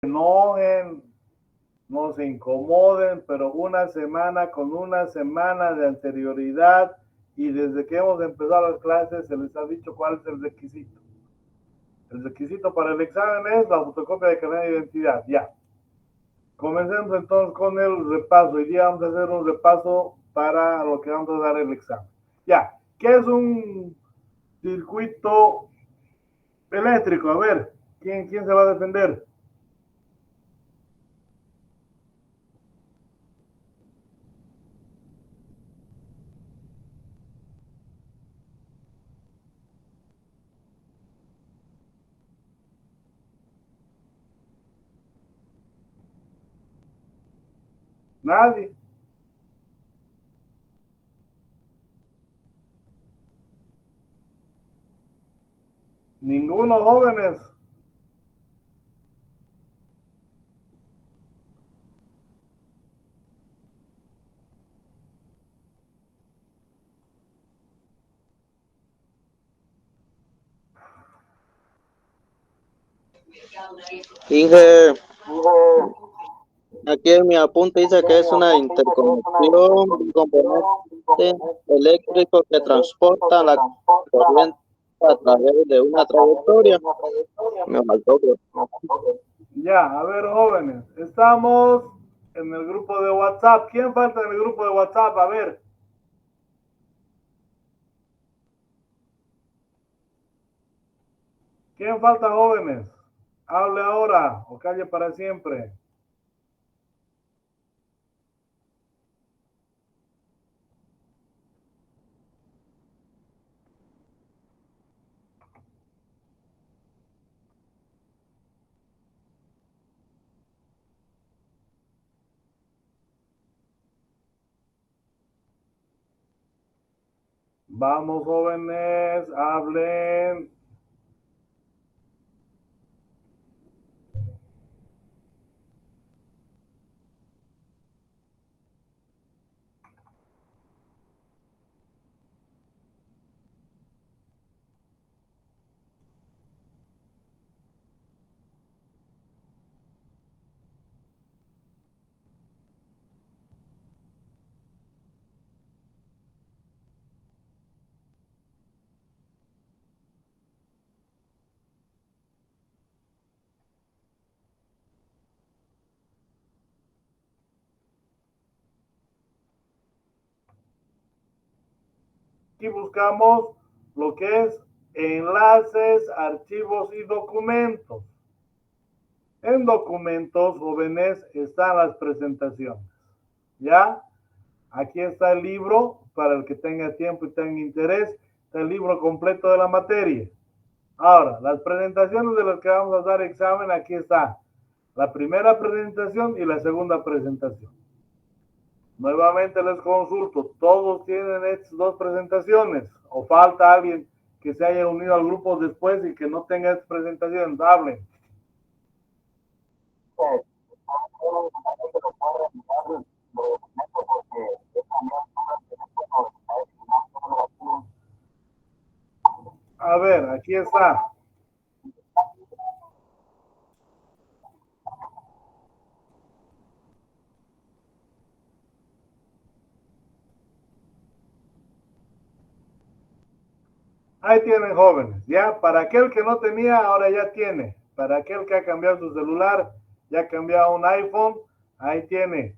enojen, no se incomoden, pero una semana con una semana de anterioridad y desde que hemos empezado las clases se les ha dicho cuál es el requisito. El requisito para el examen es la fotocopia de carnet de identidad, ya. Comencemos entonces con el repaso. Hoy día vamos a hacer un repaso para lo que vamos a dar el examen. Ya, ¿qué es un circuito eléctrico? A ver, ¿quién se va a defender? Nadie. Ninguno, jóvenes. Inge, aquí en mi apunte dice que es una interconexión de un componente eléctrico que transporta la corriente a través de una trayectoria. Me faltó, creo. Ya, a ver, jóvenes, estamos en el grupo de WhatsApp. ¿Quién falta en el grupo de WhatsApp? A ver. ¿Quién falta, jóvenes? Hable ahora o calle para siempre. Vamos, jóvenes, hablen. Aquí buscamos lo que es enlaces, archivos y documentos. En documentos, jóvenes, están las presentaciones. ¿Ya? Aquí está el libro, para el que tenga tiempo y tenga interés, está el libro completo de la materia. Ahora, las presentaciones de las que vamos a dar examen, aquí está. La primera presentación y la segunda presentación. Nuevamente les consulto, ¿todos tienen estas dos presentaciones? ¿O falta alguien que se haya unido al grupo después y que no tenga estas presentaciones? Hablen. A ver, aquí está. Ahí tienen, jóvenes. Ya, para aquel que no tenía, ahora ya tiene. Para aquel que ha cambiado su celular, ya ha cambiado un iPhone, ahí tiene.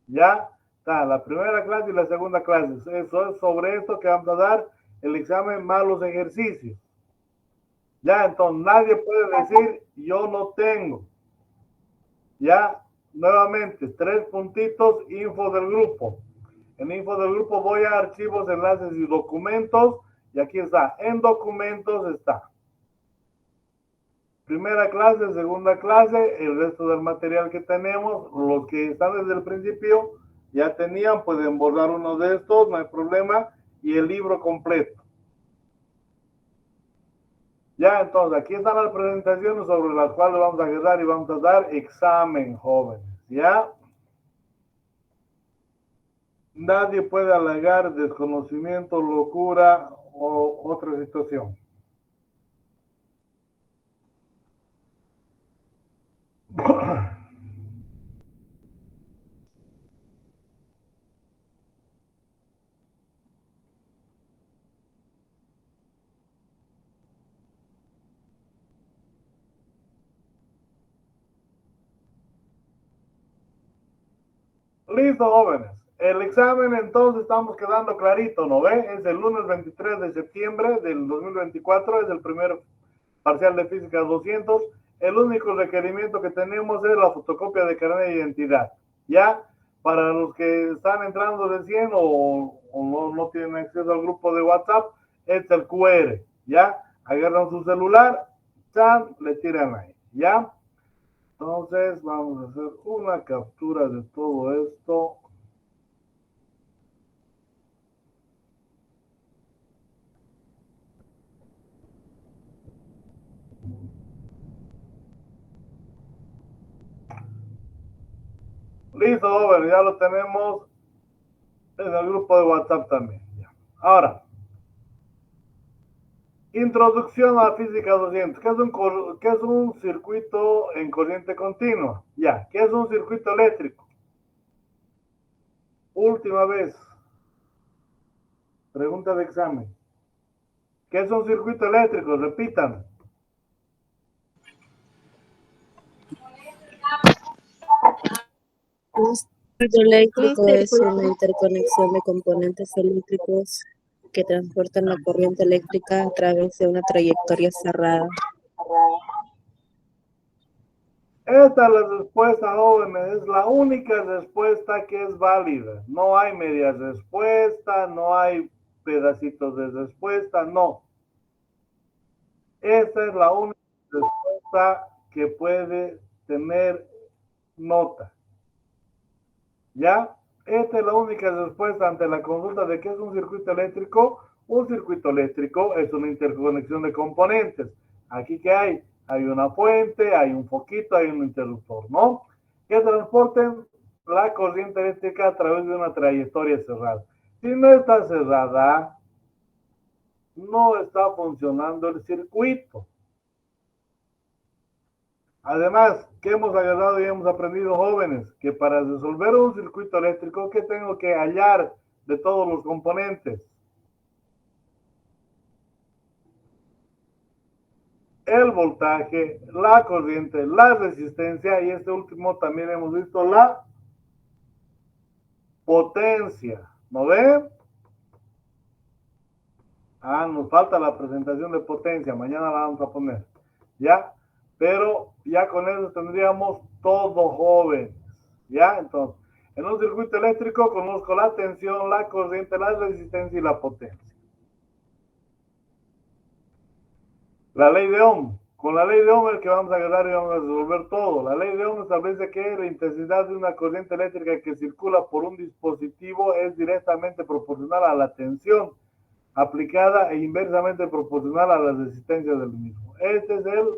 Ya está, la primera clase y la segunda clase. Eso es sobre esto que vamos a dar el examen más los ejercicios. Ya, entonces nadie puede decir yo no tengo. Ya, nuevamente, 3 puntitos, info del grupo. En info del grupo voy a archivos, enlaces y documentos. Y aquí está, en documentos está. Primera clase, segunda clase, el resto del material que tenemos, los que están desde el principio ya tenían, pueden borrar uno de estos, no hay problema, y el libro completo. Ya, entonces, aquí están las presentaciones sobre las cuales vamos a quedar y vamos a dar examen, jóvenes, ¿ya? Nadie puede alegar desconocimiento, locura o otra situación. Listo, jóvenes. El examen entonces estamos quedando clarito, ¿no ve? Es el lunes 23 de septiembre del 2024, es el primer parcial de física 200. El único requerimiento que tenemos es la fotocopia de carnet de identidad. ¿Ya? Para los que están entrando recién o no tienen acceso al grupo de WhatsApp, es el QR. ¿Ya? Agarran su celular, chan, le tiran ahí. ¿Ya? Entonces vamos a hacer una captura de todo esto. Listo, joven, ya lo tenemos en el grupo de WhatsApp también. Ya. Ahora, introducción a física 200. ¿Qué es un circuito en corriente continua? Ya, ¿qué es un circuito eléctrico? Última vez, pregunta de examen. ¿Qué es un circuito eléctrico? Repitan. Un circuito eléctrico es una interconexión de componentes eléctricos que transportan la corriente eléctrica a través de una trayectoria cerrada. Esta es la respuesta, jóvenes, es la única respuesta que es válida. No hay media respuesta, no hay pedacitos de respuesta, no. Esta es la única respuesta que puede tener nota. ¿Ya? Esta es la única respuesta ante la consulta de qué es un circuito eléctrico. Un circuito eléctrico es una interconexión de componentes. Aquí que hay una fuente, hay un foquito, hay un interruptor, ¿no? Que transporten la corriente eléctrica a través de una trayectoria cerrada. Si no está cerrada, no está funcionando el circuito. Además, ¿qué hemos agarrado y hemos aprendido, jóvenes? Que para resolver un circuito eléctrico, ¿qué tengo que hallar de todos los componentes? El voltaje, la corriente, la resistencia y este último también hemos visto la potencia. ¿No ven? Nos falta la presentación de potencia. Mañana la vamos a poner. ¿Ya? Pero ya con eso tendríamos todo, jóvenes. ¿Ya? Entonces, en un circuito eléctrico conozco la tensión, la corriente, la resistencia y la potencia. La ley de Ohm. Con la ley de Ohm es que vamos a agarrar y vamos a resolver todo. La ley de Ohm establece que la intensidad de una corriente eléctrica que circula por un dispositivo es directamente proporcional a la tensión aplicada e inversamente proporcional a la resistencia del mismo. Este es el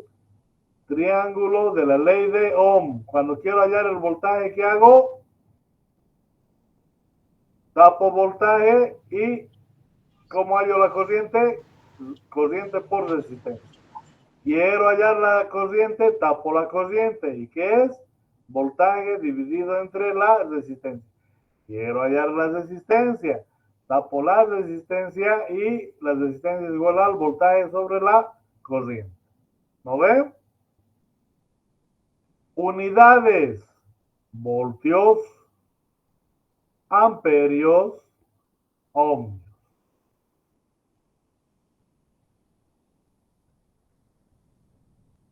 triángulo de la ley de Ohm. Cuando quiero hallar el voltaje, ¿qué hago? Tapo voltaje y ¿cómo hallo la corriente? Corriente por resistencia. Quiero hallar la corriente, tapo la corriente. ¿Y qué es? Voltaje dividido entre la resistencia. Quiero hallar la resistencia, tapo la resistencia y la resistencia es igual al voltaje sobre la corriente. ¿No ven? Unidades, voltios, amperios, ohmios.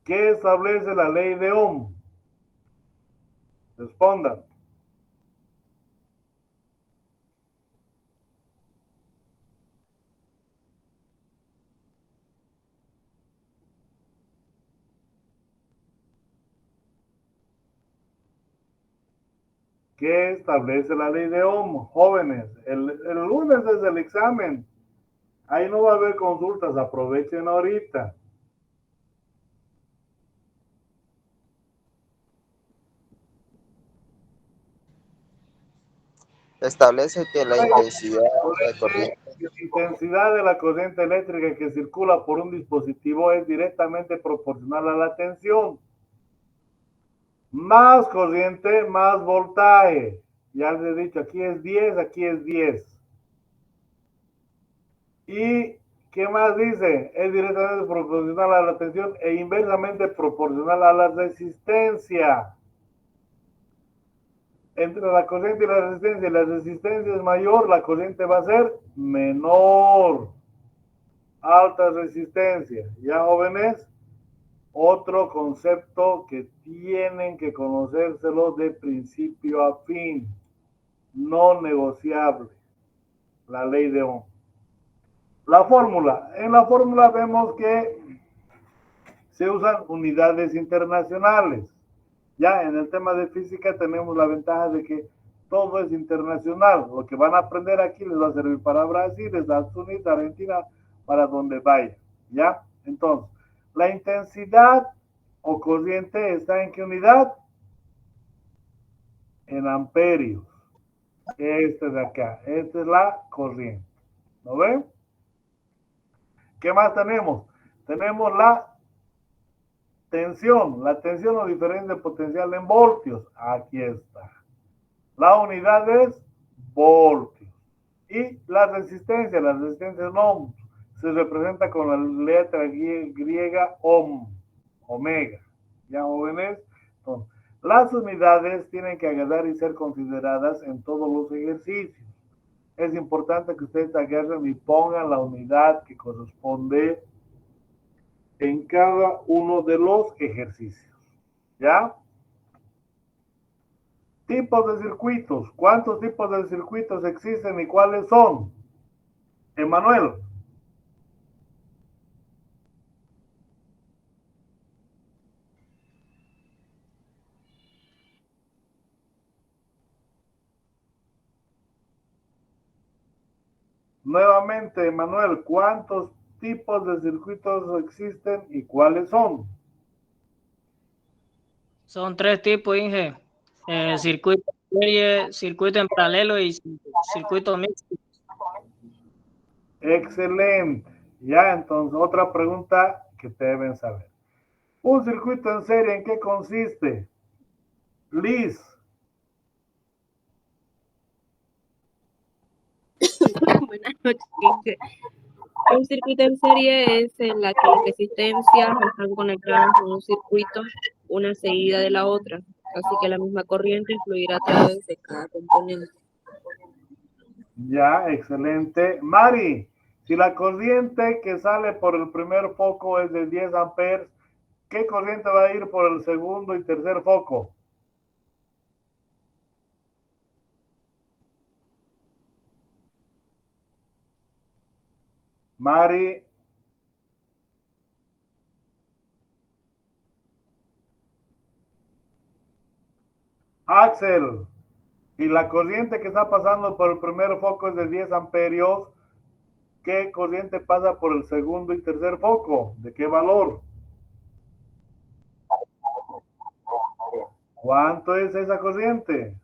¿Qué establece la ley de Ohm? Respondan. ¿Qué establece la ley de Ohm? Jóvenes, el lunes es el examen. Ahí no va a haber consultas, aprovechen ahorita. Establece que la intensidad de la corriente. La intensidad de la corriente eléctrica que circula por un dispositivo es directamente proporcional a la tensión. Más corriente, más voltaje. Ya les he dicho, aquí es 10, aquí es 10. ¿Y qué más dice? Es directamente proporcional a la tensión e inversamente proporcional a la resistencia. entre la corriente y la resistencia es mayor, la corriente va a ser menor. Alta resistencia. ¿Ya, jóvenes? Otro concepto que tienen que conocérselo de principio a fin. No negociable. La ley de Ohm. La fórmula. En la fórmula vemos que se usan unidades internacionales. Ya en el tema de física tenemos la ventaja de que todo es internacional. Lo que van a aprender aquí les va a servir para Brasil, Estados Unidos, Argentina, para donde vaya. ¿Ya? Entonces, la intensidad o corriente está en qué unidad? En amperios. Este de acá. Esta es la corriente. ¿Lo ven? ¿Qué más tenemos? Tenemos la tensión. La tensión o diferencia potencial en voltios. Aquí está. La unidad es voltios. Y la resistencia en ohm, se representa con la letra griega ohm, omega. ¿Ya, jóvenes? Entonces, las unidades tienen que agarrar y ser consideradas en todos los ejercicios. Es importante que ustedes agarren y pongan la unidad que corresponde en cada uno de los ejercicios. ¿Ya? Tipos de circuitos. ¿Cuántos tipos de circuitos existen y cuáles son? Emanuel. Nuevamente, Emanuel, ¿cuántos tipos de circuitos existen y cuáles son? Son tres tipos, Inge. Circuito en serie, circuito en paralelo y circuito mixto. Excelente. Ya, entonces, otra pregunta que te deben saber. ¿Un circuito en serie en qué consiste? Liz. Buenas noches. Un circuito en serie es en la que las resistencias están conectadas en un circuito, una seguida de la otra, así que la misma corriente fluirá a través de cada componente. Ya, excelente. Mari, si la corriente que sale por el primer foco es de 10 amperes, ¿qué corriente va a ir por el segundo y tercer foco? Mari. Axel, y la corriente que está pasando por el primer foco es de 10 amperios, ¿qué corriente pasa por el segundo y tercer foco? ¿De qué valor? ¿Cuánto es esa corriente?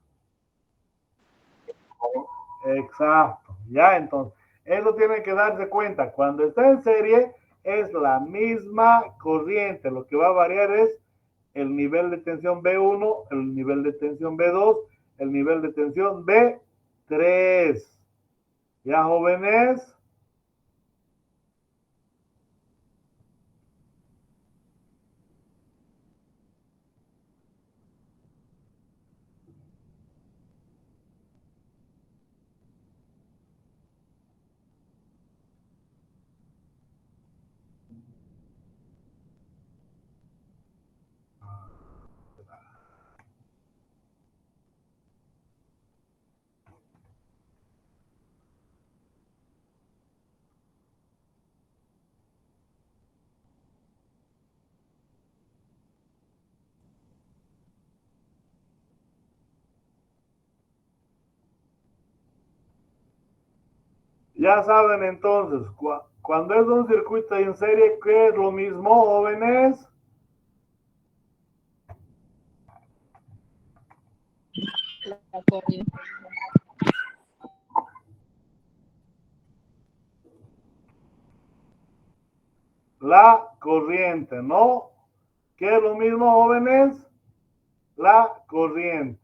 Exacto, ya entonces, eso tiene que darse cuenta, cuando está en serie es la misma corriente, lo que va a variar es el nivel de tensión B1, el nivel de tensión B2, el nivel de tensión B3. ¿Ya, jóvenes? Ya saben entonces, cuando es un circuito en serie, ¿qué es lo mismo, jóvenes? La corriente. La corriente, ¿no? ¿Qué es lo mismo, jóvenes? La corriente.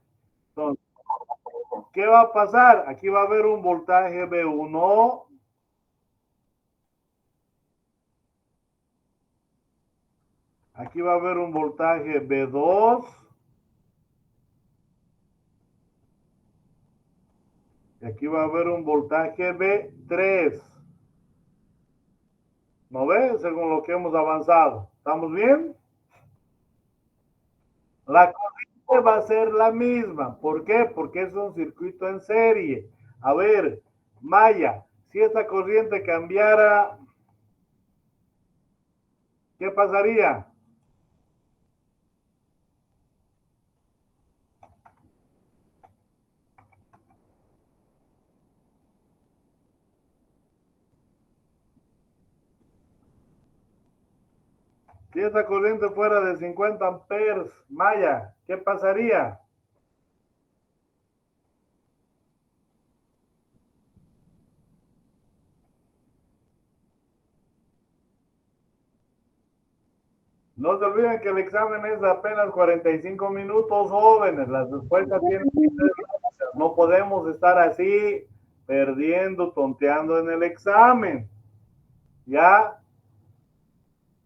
Entonces, ¿qué va a pasar? Aquí va a haber un voltaje B1. Aquí va a haber un voltaje B2. Aquí va a haber un voltaje de 3. ¿No ve? Según lo que hemos avanzado. ¿Estamos bien? La corriente va a ser la misma. ¿Por qué? Porque es un circuito en serie. A ver, Maya, si esta corriente cambiara, ¿qué pasaría? Si esta corriente fuera de 50 amperes, Maya, ¿qué pasaría? No se olviden que el examen es de apenas 45 minutos, jóvenes. Las respuestas tienen que ser rápidas. No podemos estar así, perdiendo, tonteando en el examen. ¿Ya?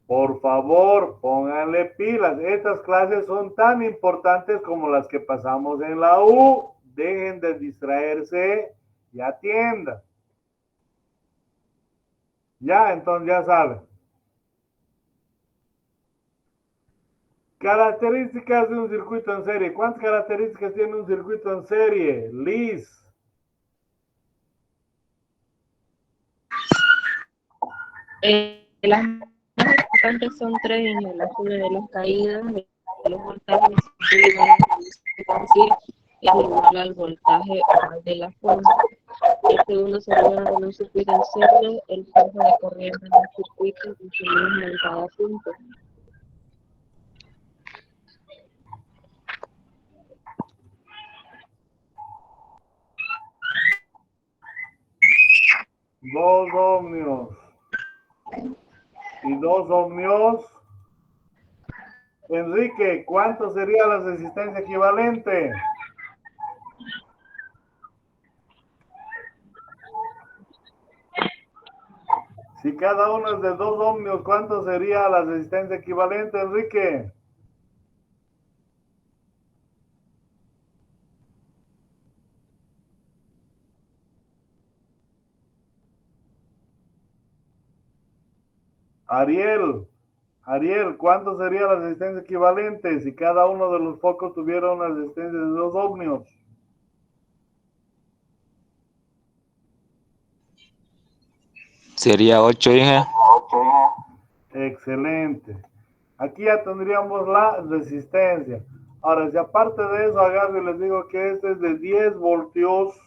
Por favor, pónganle pilas. Estas clases son tan importantes como las que pasamos en la U. Dejen de distraerse y atiendan. Ya, entonces ya saben. Características de un circuito en serie. ¿Cuántas características tiene un circuito en serie? Liz. Las más importantes son 3 en relación de las caídas de los voltajes es igual al voltaje de la fuente. El segundo sería en un circuito en serie, el flujo de corriente en el circuito y su mismo en cada punto. Dos ohmios y 2 ohmios. Enrique, ¿cuánto sería la resistencia equivalente? Si cada uno es de 2 ohmios, ¿cuánto sería la resistencia equivalente, Enrique? Ariel, ¿cuánto sería la resistencia equivalente si cada uno de los focos tuviera una resistencia de 2 ohmios? Sería 8, Inge. Excelente. Aquí ya tendríamos la resistencia. Ahora, si aparte de eso agarro y les digo que este es de 10 voltios,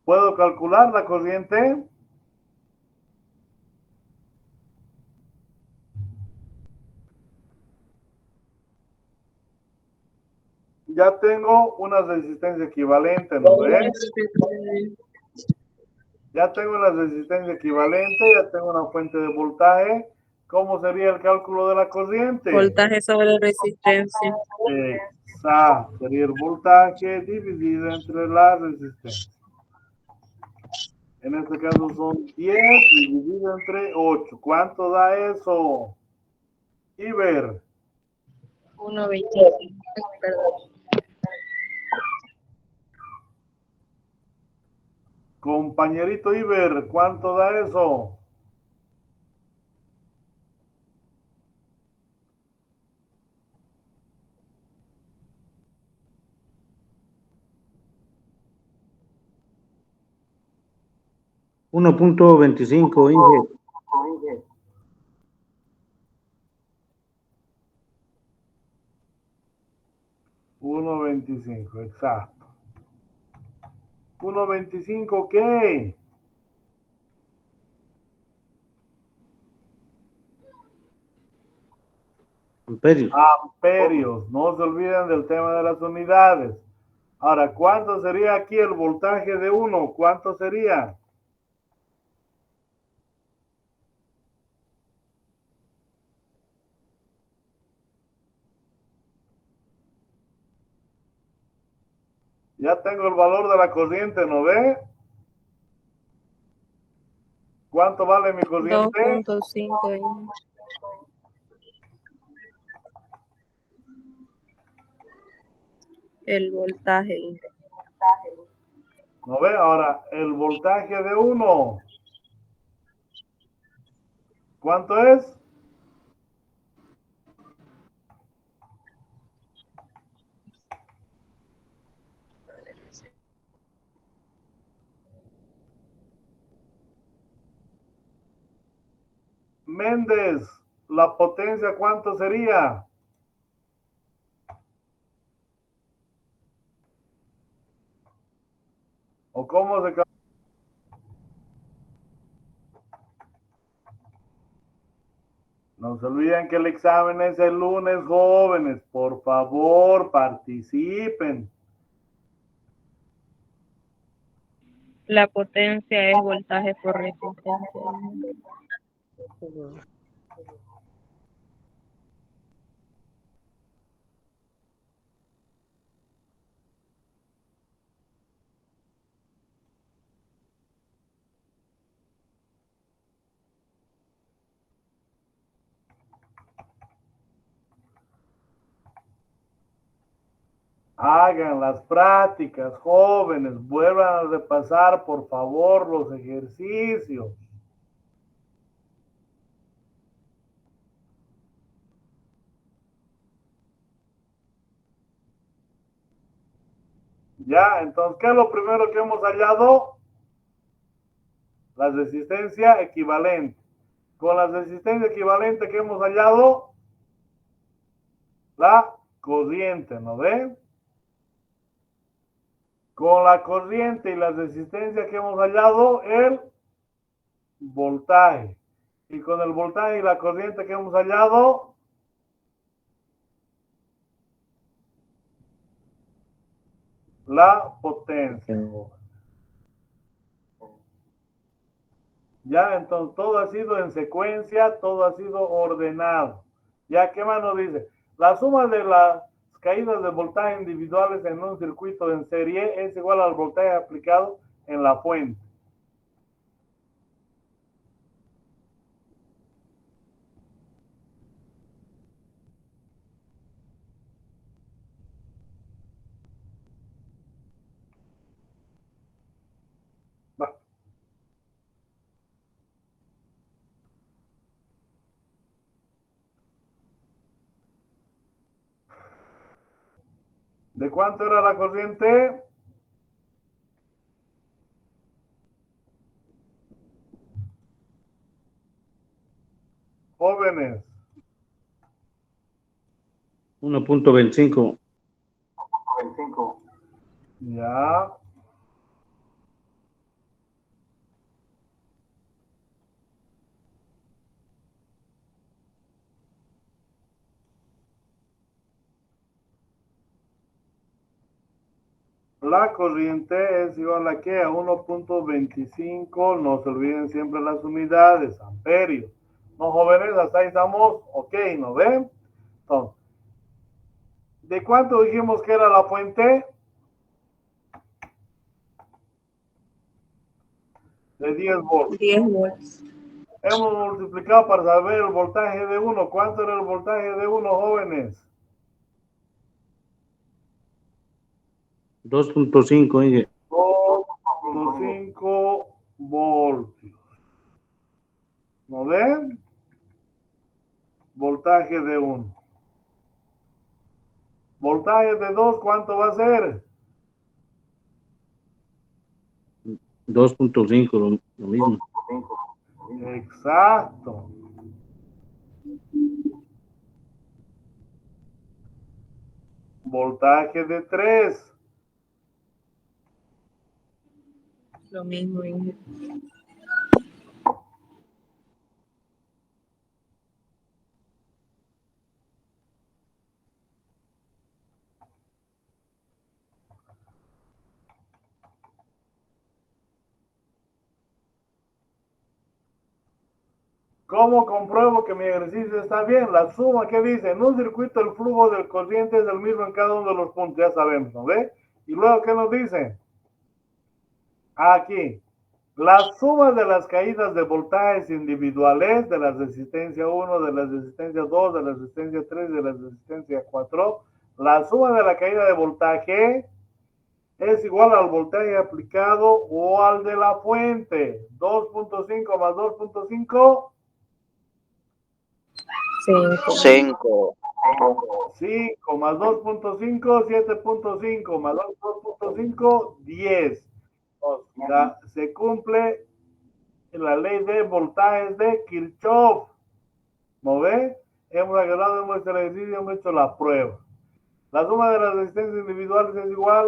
¿puedo calcular la corriente? Ya tengo una resistencia equivalente, ¿no ven? Ya tengo la resistencia equivalente, ya tengo una fuente de voltaje. ¿Cómo sería el cálculo de la corriente? Voltaje sobre resistencia. Exacto, sería el voltaje dividido entre la resistencia. En este caso son 10 dividido entre 8. ¿Cuánto da eso? Iber. 1.25. Perdón. Compañerito Iber, ¿cuánto da eso? $1.25, Inge. 1.25, exacto. 1.25, ¿qué? Amperios. Amperios. No se olviden del tema de las unidades. Ahora, ¿cuánto sería aquí el voltaje de 1? ¿Cuánto sería? Ya tengo el valor de la corriente, ¿no ve? ¿Cuánto vale mi corriente? 2.5. El voltaje. ¿No ve? Ahora, el voltaje de 1. ¿Cuánto es? Méndez, ¿la potencia cuánto sería? ¿O cómo se calcula? No se olviden que el examen es el lunes, jóvenes. Por favor, participen. La potencia es voltaje por resistencia. Hagan las prácticas, jóvenes. Vuelvan a repasar, por favor, los ejercicios. Ya, entonces, ¿qué es lo primero que hemos hallado? La resistencia equivalente. Con la resistencia equivalente que hemos hallado, la corriente, ¿no ven? Con la corriente y la resistencia que hemos hallado, el voltaje. Y con el voltaje y la corriente que hemos hallado, la potencia. Ya, entonces todo ha sido en secuencia, todo ha sido ordenado. Ya, ¿qué más nos dice? La suma de las caídas de voltaje individuales en un circuito en serie es igual al voltaje aplicado en la fuente. Va. ¿De cuánto era la corriente? Jóvenes. 1.25. Ya. La corriente es igual a ¿qué? A 1.25. No se olviden siempre las unidades, amperios. No, jóvenes, hasta ahí estamos. Ok, ¿no ven? Entonces, ¿de cuánto dijimos que era la fuente? De 10 volts. 10 volts. Hemos multiplicado para saber el voltaje de 1. ¿Cuánto era el voltaje de 1, jóvenes? 2.5, Inge. 2.5 voltios. ¿No ven? Voltaje de 1. Voltaje de 2, ¿cuánto va a ser? 2.5, lo mismo. Exacto. Voltaje de 3. Lo mismo. ¿Cómo compruebo que mi ejercicio está bien? La suma, ¿qué dice? En un circuito el flujo del corriente es el mismo en cada uno de los puntos, ya sabemos, ¿no ve? Y luego, ¿qué nos dice? Aquí, la suma de las caídas de voltajes individuales de la resistencia 1, de la resistencia 2, de la resistencia 3, de la resistencia 4, la suma de la caída de voltaje es igual al voltaje aplicado o al de la fuente. 2.5 más 2.5. 5. 5. 5 más 2.5, 7.5 más 2.5, 10. O sea, se cumple la ley de voltajes de Kirchhoff. ¿No ve? Hemos agarrado, hemos hecho el ejercicio, hemos hecho la prueba. La suma de las resistencias individuales es igual,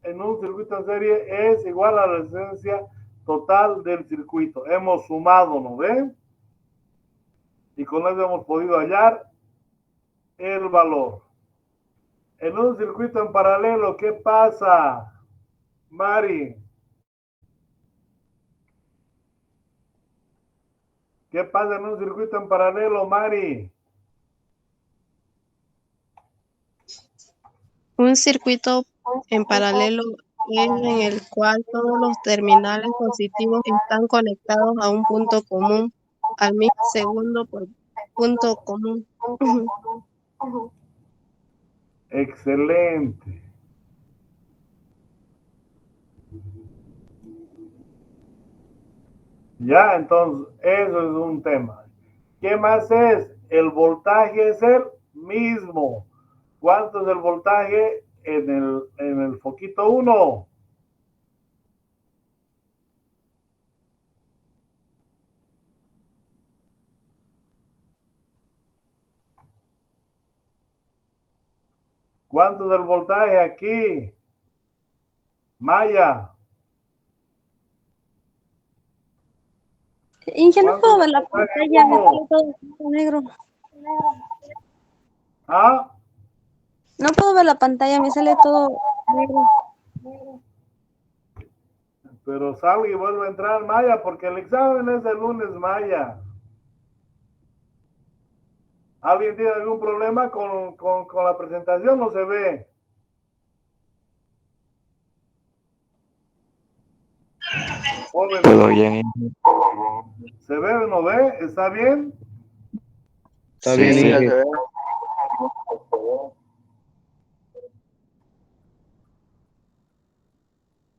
en un circuito en serie, es igual a la resistencia total del circuito. Hemos sumado, ¿no ve? Y con eso hemos podido hallar el valor. En un circuito en paralelo, ¿qué pasa, Mari? ¿Qué pasa en un circuito en paralelo, Mari? Un circuito en paralelo es en el cual todos los terminales positivos están conectados a un punto común al mismo segundo por punto común. Excelente. Ya, entonces, eso es un tema. ¿Qué más es? El voltaje es el mismo. ¿Cuánto es el voltaje en el foquito 1? ¿Cuánto es el voltaje aquí? Maya. Y ya no ¿Cuánto puedo es ver el la voltaje pantalla, me uno? sale todo negro. ¿Ah? No puedo ver la pantalla, me sale todo negro. Pero salga y vuelve a entrar, Maya, porque el examen es el lunes, Maya. ¿Alguien tiene algún problema con la presentación? ¿No se ve? Jóvenes, Todo bien. ¿se ve o no ve? ¿Está bien? Está Sí, bien, sí. Inge.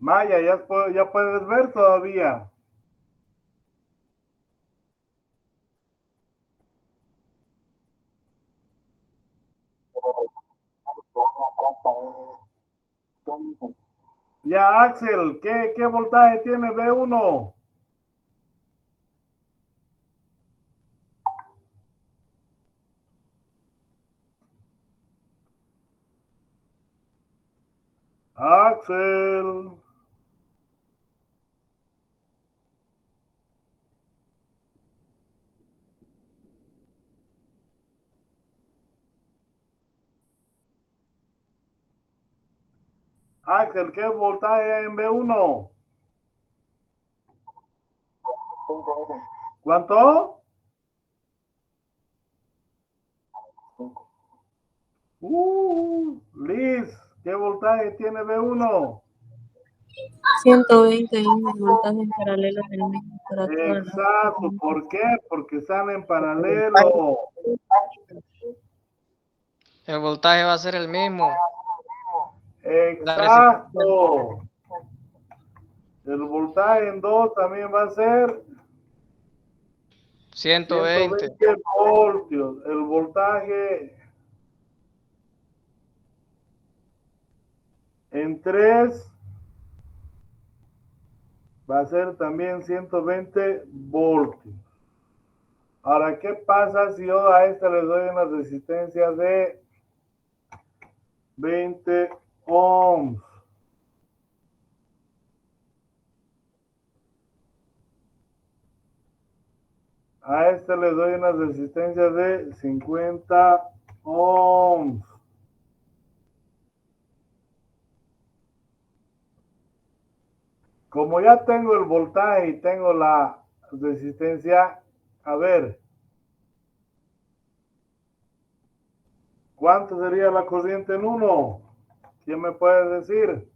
Maya, ya puedes ver todavía. Ya, Axel, ¿qué voltaje tiene B1? Axel. Axel, ¿qué voltaje hay en B1? ¿Cuánto? Liz, ¿qué voltaje tiene B1? 120 es el voltaje en paralelo del mismo para todas las Exacto, corrientes. ¿por qué? Porque están en paralelo. El voltaje va a ser el mismo. La resistencia. Exacto. El voltaje en 2 también va a ser 120. 120 voltios. El voltaje en 3 va a ser también 120 voltios. Ahora, ¿qué pasa si yo a esta le doy una resistencia de 20 ohms? A este le doy una resistencia de 50 ohms. Como ya tengo el voltaje y tengo la resistencia, a ver, ¿cuánto sería la corriente en 1? ¿Quién me puede decir?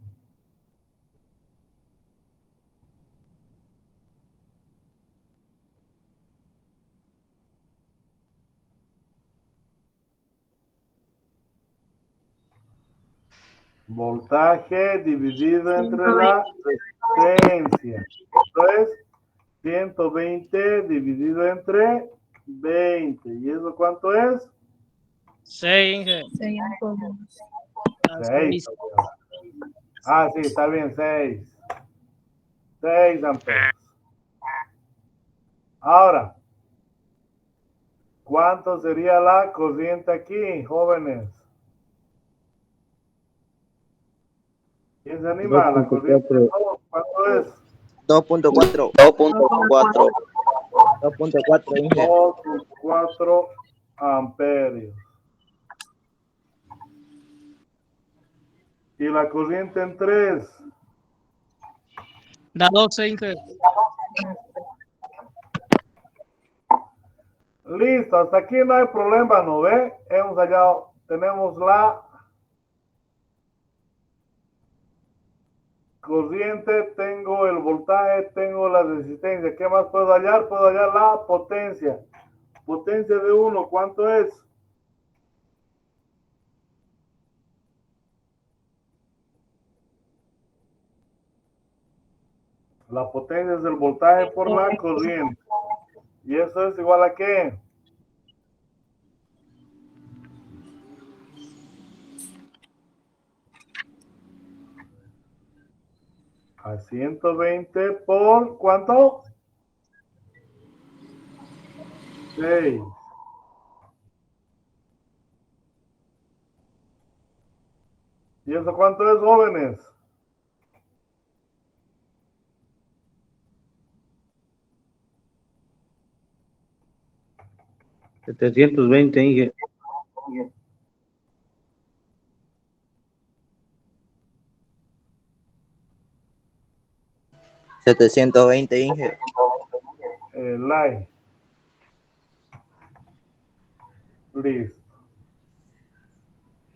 Voltaje dividido entre la resistencia. Esto es 120 dividido entre 20. ¿Y eso cuánto es? 6, Inge. 6. Ah, sí, está bien, 6. 6 amperes. Ahora, ¿cuánto sería la corriente aquí, jóvenes? ¿Quién se anima? La corriente de 2, ¿cuánto es? 2.4. 2.4. 2.4, Inge. 2.4 amperios. Y la corriente en 3. Da 12, Inge. Listo, hasta aquí no hay problema, ¿no ve? Hemos hallado, tenemos la corriente, tengo el voltaje, tengo la resistencia. ¿Qué más puedo hallar? Puedo hallar la potencia. Potencia de 1, ¿cuánto es? La potencia es el voltaje por la corriente. ¿Y eso es igual a qué? A 120 por ¿cuánto? 6. ¿Y eso cuánto es, jóvenes? $720, Inge. $720, Inge. Like. Listo.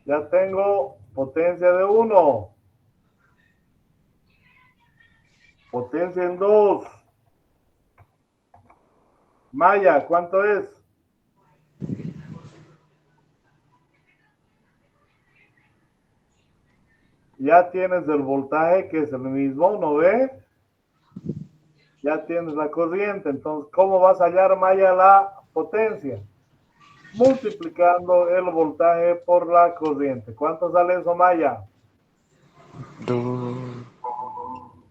Ya tengo potencia de 1. Potencia en 2. Maya, ¿cuánto es? Ya tienes el voltaje, que es el mismo, ¿no ve? Ya tienes la corriente. Entonces, ¿cómo vas a hallar, Maya, la potencia? Multiplicando el voltaje por la corriente. ¿Cuánto sale eso, Maya?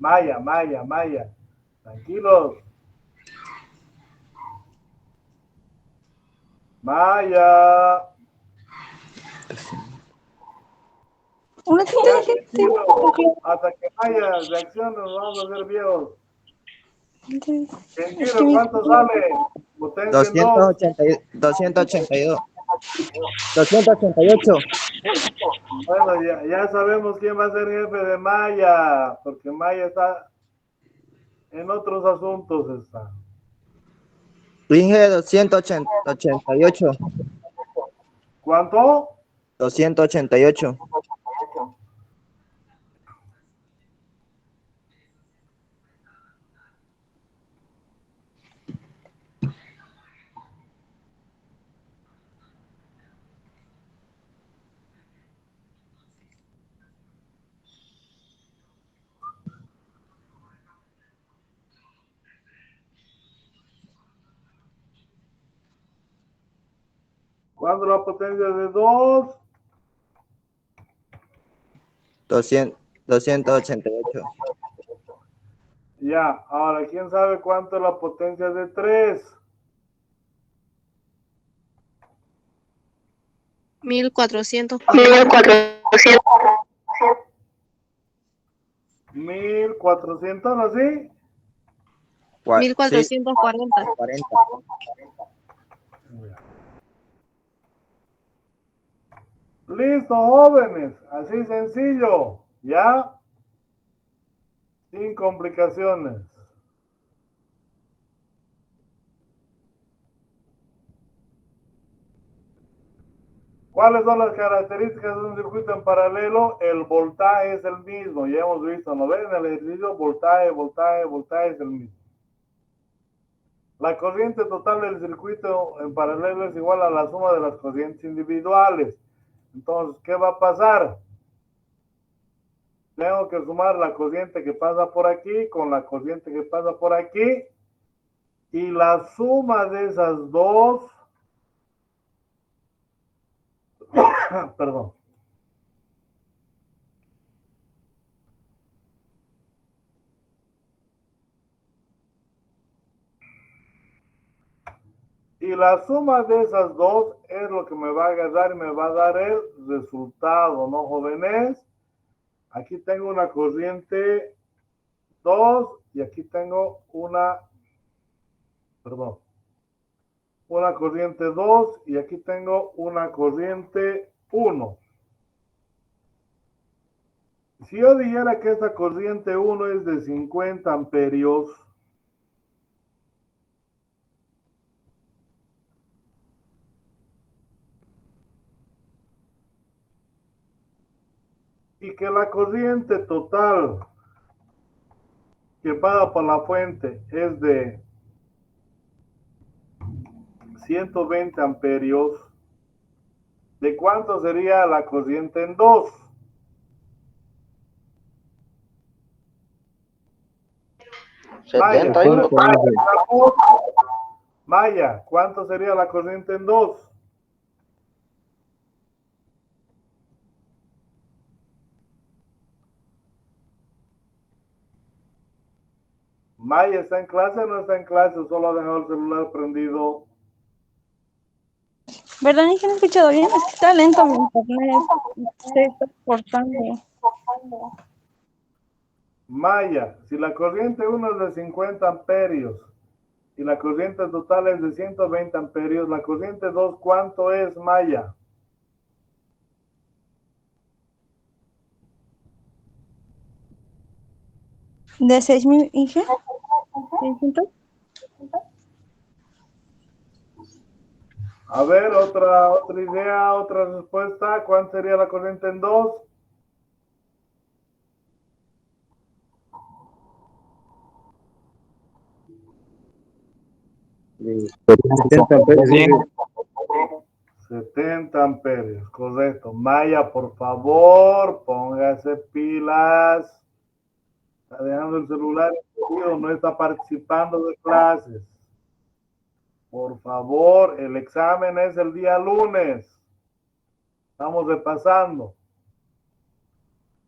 Maya. Tranquilos. Maya. Ya, tranquilo. Hasta que Maya reaccione, nos vamos a hacer viejos. Tranquilo, ¿cuánto sale? Potencia en 2. 282. 288. Bueno, ya sabemos quién va a ser jefe de Maya, porque Maya está en otros asuntos. Está. Inge, 288. ¿Cuánto? 288. ¿Cuándo la potencia de 2? 288. Ya, ahora, ¿quién sabe cuánto es la potencia de 3? 1440. 1400, ¿así? 1440. 40. Listo, jóvenes, así sencillo, ¿ya? Sin complicaciones. ¿Cuáles son las características de un circuito en paralelo? El voltaje es el mismo, ya hemos visto, ¿no ven? En el ejercicio, voltaje es el mismo. La corriente total del circuito en paralelo es igual a la suma de las corrientes individuales. Entonces, ¿qué va a pasar? Tengo que sumar la corriente que pasa por aquí con la corriente que pasa por aquí. Y la suma de esas dos, perdón. Y la suma de esas dos es lo que me va a dar y me va a dar el resultado, ¿no, jóvenes? Aquí tengo una corriente 2 y aquí tengo una corriente 2 y aquí tengo una corriente 1. Si yo dijera que esta corriente 1 es de 50 amperios, y que la corriente total que pasa por la fuente es de 120 amperios, ¿de cuánto sería la corriente en 2? Maya, 71. Maya, ¿cuánto sería la corriente en 2? Maya, ¿está en clase o no está en clase? Solo ha dejado el celular prendido. ¿Verdad que no he escuchado bien? Es que está lento mi internet. Se está cortando. Maya, si la corriente 1 es de 50 amperios y la corriente total es de 120 amperios, la corriente 2, ¿cuánto es, Maya? ¿De 6.000 Inge? ¿600? A ver, otra idea, otra respuesta. ¿Cuánto sería la corriente en 2? Sí. 70 amperios, correcto. Maya, por favor, póngase pilas. Está dejando el celular encendido, no está participando de clases. Por favor, el examen es el día lunes. Estamos repasando.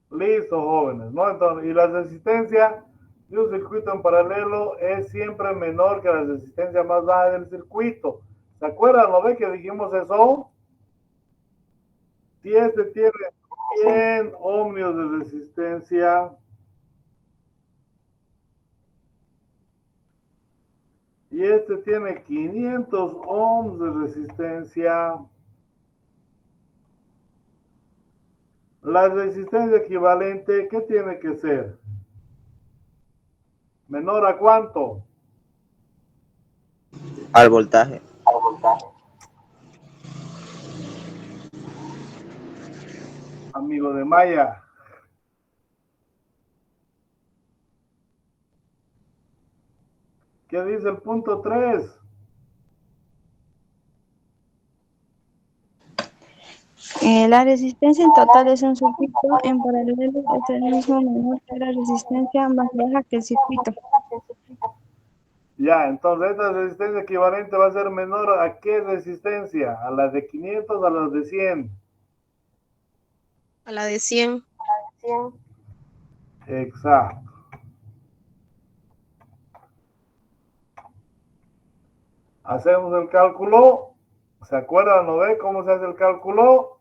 Listo, jóvenes, ¿no? Entonces, y la resistencia de un circuito en paralelo es siempre menor que la resistencia más baja del circuito. ¿Se acuerdan? ¿Lo ve que dijimos eso? Si este tiene 100 ohmios de resistencia, y este tiene 500 ohms de resistencia, la resistencia equivalente, ¿qué tiene que ser? ¿Menor a cuánto? Al voltaje. Amigo de Maya. ¿Qué dice el punto 3? La resistencia en total de un circuito en paralelo es el mismo menor que la resistencia más baja que el circuito. Ya, entonces esta resistencia equivalente va a ser menor a qué resistencia, a la de 500, a la de 100. A la de 100. Exacto. Hacemos el cálculo. ¿Se acuerdan o ve cómo se hace el cálculo?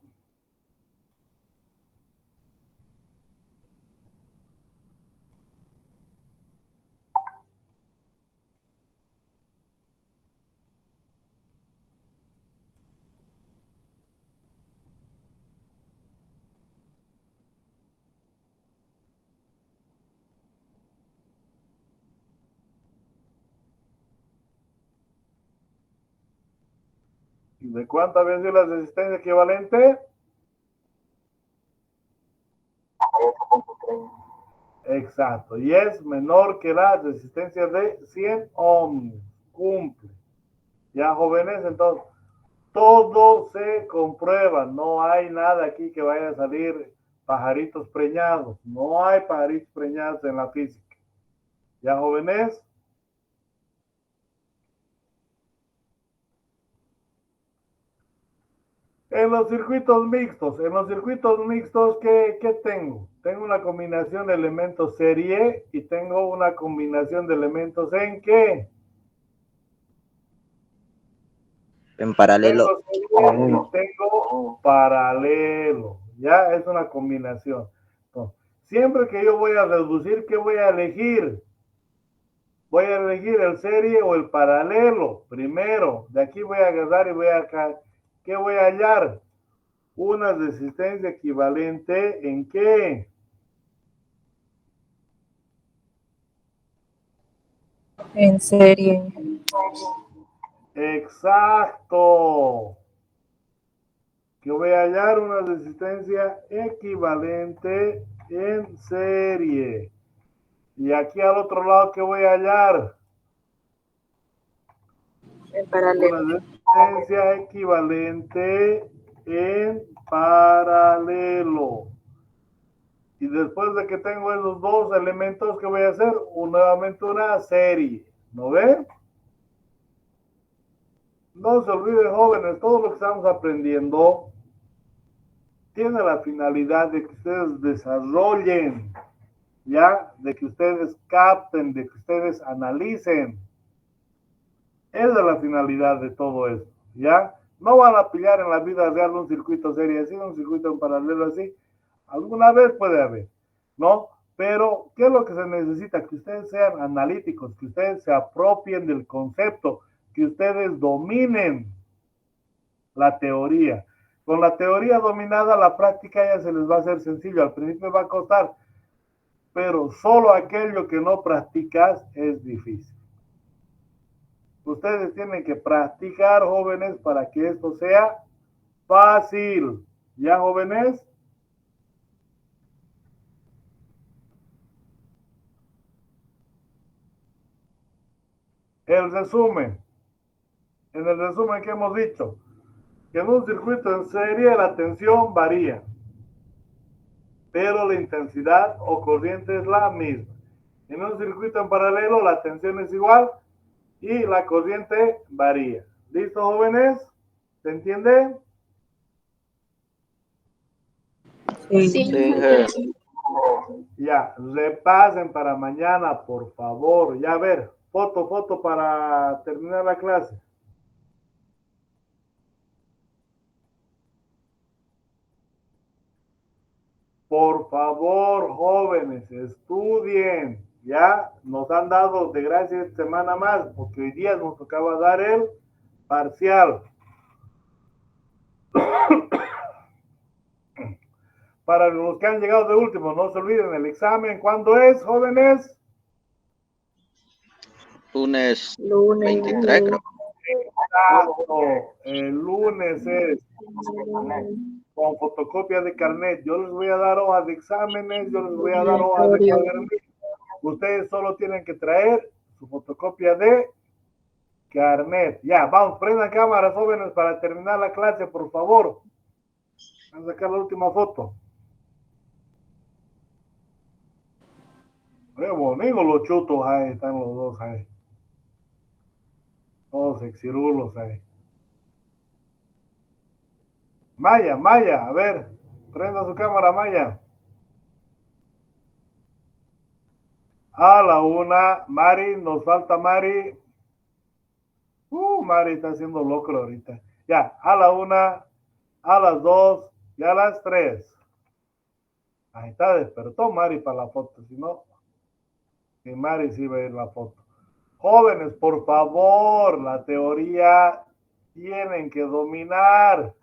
¿De cuánta vez dio la resistencia equivalente? Exacto. Y es menor que la resistencia de 100 ohms. Cumple. Ya, jóvenes, entonces, todo se comprueba. No hay nada aquí que vaya a salir pajaritos preñados. No hay pajaritos preñados en la física. ¿Ya, jóvenes? En los circuitos mixtos, ¿qué tengo? Tengo una combinación de elementos serie y tengo una combinación de elementos ¿en qué? En paralelo. Tengo serie y tengo paralelo. Ya es una combinación. Entonces, siempre que yo voy a reducir, ¿qué voy a elegir? Voy a elegir el serie o el paralelo. Primero, de aquí voy a agarrar y voy a acá. ¿Qué voy a hallar? Una resistencia equivalente ¿en qué? En serie. Exacto. Que voy a hallar una resistencia equivalente en serie. Y aquí al otro lado, ¿qué voy a hallar? En paralelo. Una resistencia equivalente en paralelo. Y después de que tengo esos dos elementos, ¿qué voy a hacer? Nuevamente una serie. ¿No ven? No se olviden, jóvenes, todo lo que estamos aprendiendo tiene la finalidad de que ustedes desarrollen, ¿ya? De que ustedes capten, de que ustedes analicen. Esa es la finalidad de todo esto, ¿ya? No van a pillar en la vida real un circuito serie así, un circuito en paralelo así. Alguna vez puede haber, ¿no? Pero, ¿qué es lo que se necesita? Que ustedes sean analíticos, que ustedes se apropien del concepto, que ustedes dominen la teoría. Con la teoría dominada, la práctica ya se les va a hacer sencillo. Al principio va a costar, pero solo aquello que no practicas es difícil. Ustedes tienen que practicar, jóvenes, para que esto sea fácil. ¿Ya, jóvenes? El resumen. En el resumen que hemos dicho, que en un circuito en serie la tensión varía, pero la intensidad o corriente es la misma. En un circuito en paralelo la tensión es igual y la corriente varía. ¿Listo, jóvenes? ¿Se entiende? Sí. Sí, Ya, repasen para mañana, por favor. Ya, a ver, foto para terminar la clase. Por favor, jóvenes, estudien. Ya nos han dado de gracia esta semana más, porque hoy día nos tocaba dar el parcial. Para los que han llegado de último, no se olviden el examen. ¿Cuándo es, jóvenes? lunes Lunes. 23, creo. Exacto. El lunes es con fotocopia de carnet. Yo les voy a dar hojas de exámenes, yo les voy a dar hojas de cuadernos. Ustedes solo tienen que traer su fotocopia de carnet. Ya, vamos, prendan cámaras, jóvenes, para terminar la clase, por favor. Vamos a sacar la última foto. Qué bonito los chutos ahí, están los dos ahí. Todos sexirulos ahí. Maya, a ver, prenda su cámara, Maya. A la una, Mari, nos falta Mari. Mari está haciendo loco ahorita. Ya, a la una, a las dos y a las tres. Ahí está, despertó Mari para la foto, si no, y Mari sí ve la foto. Jóvenes, por favor, la teoría tienen que dominar.